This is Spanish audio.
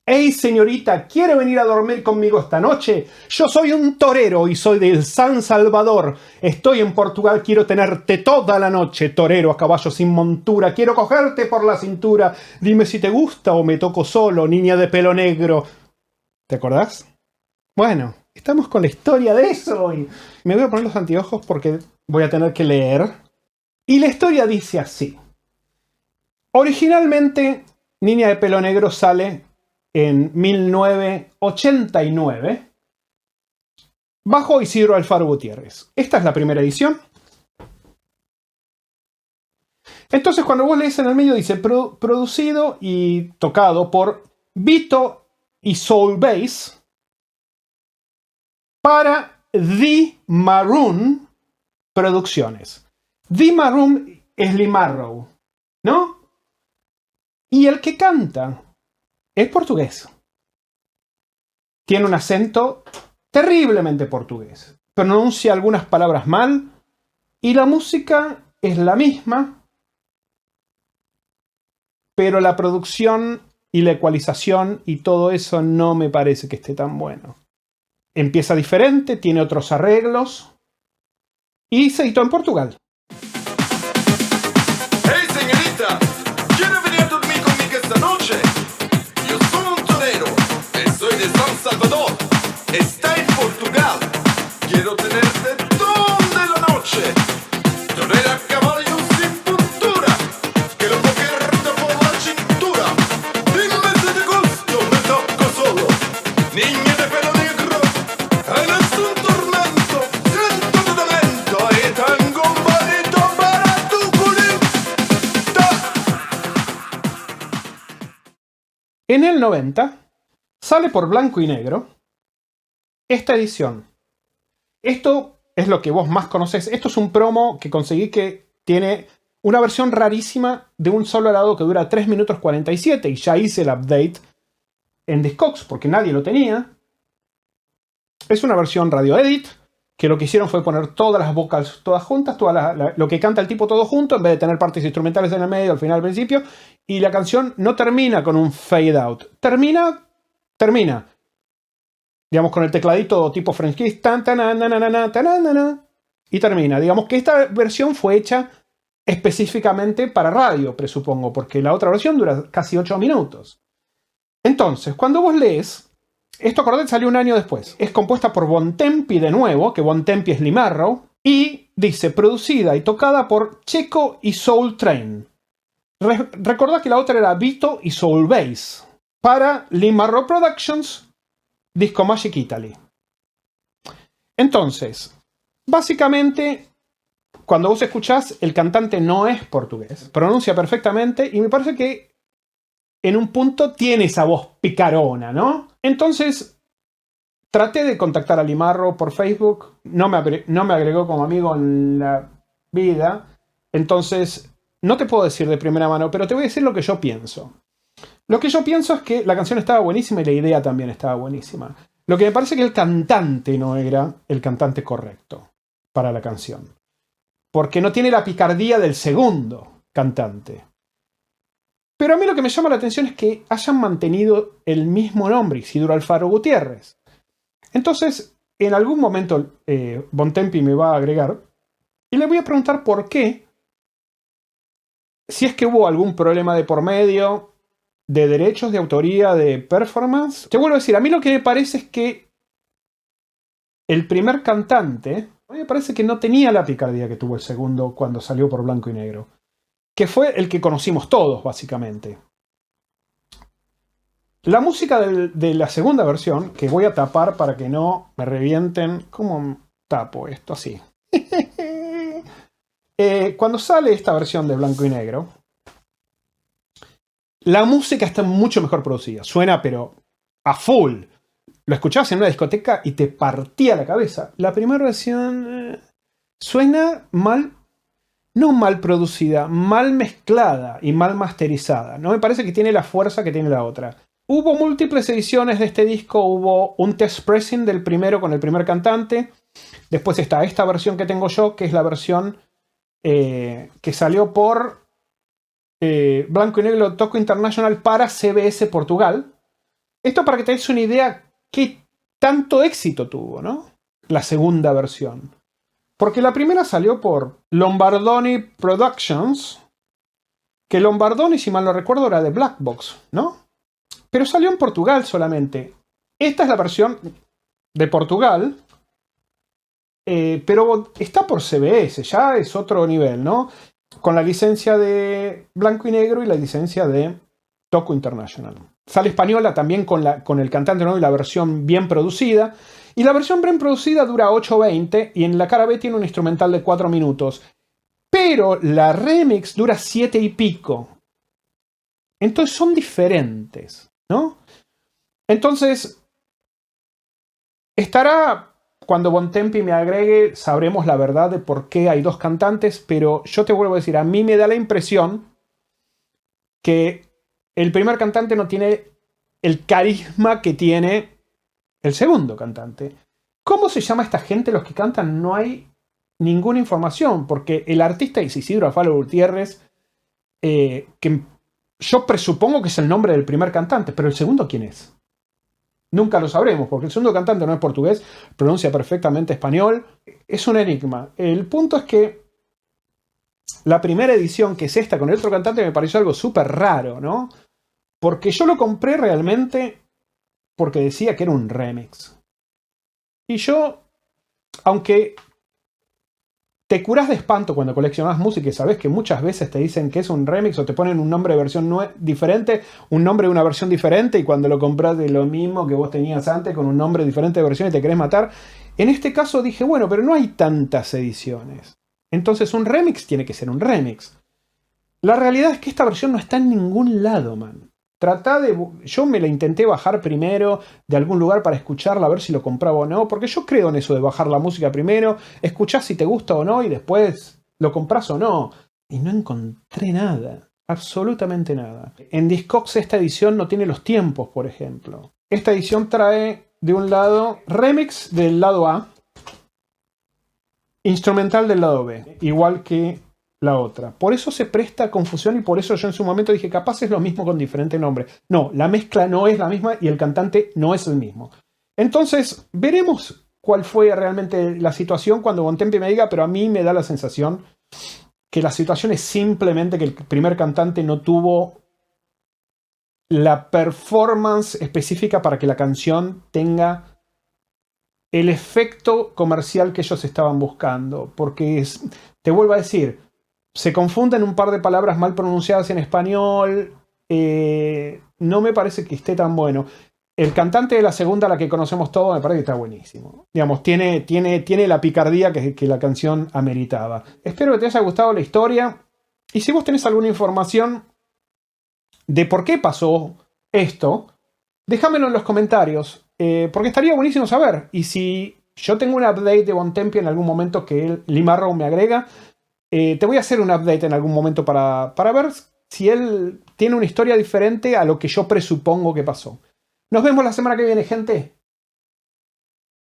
Hey señorita, ¿quiere venir a dormir conmigo esta noche? Yo soy un torero y soy del San Salvador. Estoy en Portugal, quiero tenerte toda la noche, torero a caballo sin montura. Quiero cogerte por la cintura. Dime si te gusta o me toco solo, niña de pelo negro. ¿Te acordás? Bueno, estamos con la historia de eso hoy. Me voy a poner los anteojos porque voy a tener que leer. Y la historia dice así. Originalmente, Niña de pelo negro sale en 1989 bajo Isidro Alfaro Gutiérrez. Esta es la primera edición. Entonces, cuando vos lees en el medio, dice producido y tocado por Vito y Soul Bass para The Maroon Producciones. The Maroon es Lee Marrow, ¿no? Y el que canta es portugués. Tiene un acento terriblemente portugués. Pronuncia algunas palabras mal. Y la música es la misma. Pero la producción y la ecualización y todo eso no me parece que esté tan bueno. Empieza diferente, tiene otros arreglos. Y se editó en Portugal. Hey señorita, ¿quiere venir a dormir conmigo esta noche? Yo soy un torero, soy de San Salvador, está en Portugal. Quiero tenerte toda la noche. Torero a caballo sin puntura, quiero cogerte por la cintura. Dime si te gusto, me toco solo. Niña de pelo negro, eres un tormento, siento tu talento y tengo un bonito para tu culita. En el 90 sale por Blanco y Negro esta edición. Esto es lo que vos más conocés. Esto es un promo que conseguí que tiene una versión rarísima de un solo lado que dura 3 minutos 47 y ya hice el update en Discogs porque nadie lo tenía. Es una versión radio edit que lo que hicieron fue poner todas las vocals todas juntas, lo que canta el tipo todo junto en vez de tener partes instrumentales en el medio, al final, al principio, y la canción no termina con un fade out. Termina digamos, con el tecladito tipo French Kiss, y termina. Digamos que esta versión fue hecha específicamente para radio, presupongo, porque la otra versión dura casi 8 minutos. Entonces, cuando vos lees, esto, acordate, salió un año después. Es compuesta por Bontempi de nuevo, que Bontempi es Lee Marrow, y dice, producida y tocada por Checo y Soul Train. Recordá que la otra era Vito y Soul Bass. Para Lee Marrow Productions, Disco Magic Italy. Entonces, básicamente, cuando vos escuchás, el cantante no es portugués. Pronuncia perfectamente y me parece que en un punto tiene esa voz picarona, ¿no? Entonces, traté de contactar a Lee Marrow por Facebook. No me agregó como amigo en la vida. Entonces, no te puedo decir de primera mano, pero te voy a decir lo que yo pienso. Lo que yo pienso es que la canción estaba buenísima y la idea también estaba buenísima. Lo que me parece que el cantante no era el cantante correcto para la canción. Porque no tiene la picardía del segundo cantante. Pero a mí lo que me llama la atención es que hayan mantenido el mismo nombre, Isidro Alfaro Gutiérrez. Entonces, en algún momento Bontempi me va a agregar y le voy a preguntar por qué. Si es que hubo algún problema de por medio, de derechos, de autoría, de performance. Te vuelvo a decir, a mí lo que me parece es que el primer cantante, a mí me parece que no tenía la picardía que tuvo el segundo cuando salió por Blanco y Negro. Que fue el que conocimos todos, básicamente. La música de la segunda versión, que voy a tapar para que no me revienten. ¿Cómo tapo esto? Así. Cuando sale esta versión de Blanco y Negro, la música está mucho mejor producida. Suena, pero a full. Lo escuchabas en una discoteca y te partía la cabeza. La primera versión suena mal. No mal producida, mal mezclada y mal masterizada. No me parece que tiene la fuerza que tiene la otra. Hubo múltiples ediciones de este disco. Hubo un test pressing del primero con el primer cantante. Después está esta versión que tengo yo, que es la versión que salió por Blanco y Negro Toco International para CBS Portugal. Esto para que te des una idea qué tanto éxito tuvo, ¿no? La segunda versión. Porque la primera salió por Lombardoni Productions, que Lombardoni, si mal no recuerdo, era de Black Box, ¿no? Pero salió en Portugal solamente. Esta es la versión de Portugal, pero está por CBS, ya es otro nivel, ¿no? Con la licencia de Blanco y Negro y la licencia de Toco International. Sale española también con el cantante, ¿no? Y la versión bien producida. Y la versión bien producida dura 8:20 y en la cara B tiene un instrumental de 4 minutos. Pero la remix dura 7 y pico. Entonces son diferentes, ¿no? Entonces, estará... Cuando Bontempi me agregue, sabremos la verdad de por qué hay dos cantantes, pero yo te vuelvo a decir, a mí me da la impresión que el primer cantante no tiene el carisma que tiene el segundo cantante. ¿Cómo se llama esta gente los que cantan? No hay ninguna información, porque el artista es Isidro Afalo Gutiérrez, que yo presupongo que es el nombre del primer cantante, pero el segundo, ¿quién es? Nunca lo sabremos, porque el segundo cantante no es portugués, pronuncia perfectamente español. Es un enigma. El punto es que la primera edición, que es esta con el otro cantante, me pareció algo súper raro, ¿no? Porque yo lo compré realmente porque decía que era un remix. Y yo, aunque te curás de espanto cuando coleccionás música y sabes que muchas veces te dicen que es un remix o te ponen un nombre de versión diferente, un nombre de una versión diferente y cuando lo compras de lo mismo que vos tenías antes con un nombre diferente de versión y te querés matar. En este caso dije, bueno, pero no hay tantas ediciones. Entonces un remix tiene que ser un remix. La realidad es que esta versión no está en ningún lado, man. Yo me la intenté bajar primero de algún lugar para escucharla, a ver si lo compraba o no, porque yo creo en eso de bajar la música primero, escuchás si te gusta o no y después lo compras o no. Y no encontré nada, absolutamente nada. En Discogs esta edición no tiene los tiempos, por ejemplo. Esta edición trae de un lado remix del lado A, instrumental del lado B, igual que la otra. Por eso se presta confusión y por eso yo en su momento dije, capaz es lo mismo con diferente nombre. No, la mezcla no es la misma y el cantante no es el mismo. Entonces, veremos cuál fue realmente la situación cuando Bontempi me diga, pero a mí me da la sensación que la situación es simplemente que el primer cantante no tuvo la performance específica para que la canción tenga el efecto comercial que ellos estaban buscando. Porque te vuelvo a decir, se confunden un par de palabras mal pronunciadas en español. No me parece que esté tan bueno. El cantante de la segunda, la que conocemos todos, me parece que está buenísimo. Digamos, tiene la picardía que la canción ameritaba. Espero que te haya gustado la historia. Y si vos tenés alguna información de por qué pasó esto, déjamelo en los comentarios. Porque estaría buenísimo saber. Y si yo tengo un update de Bontempi en algún momento que Lee Marrow me agrega, te voy a hacer un update en algún momento para ver si él tiene una historia diferente a lo que yo presupongo que pasó. Nos vemos la semana que viene, gente.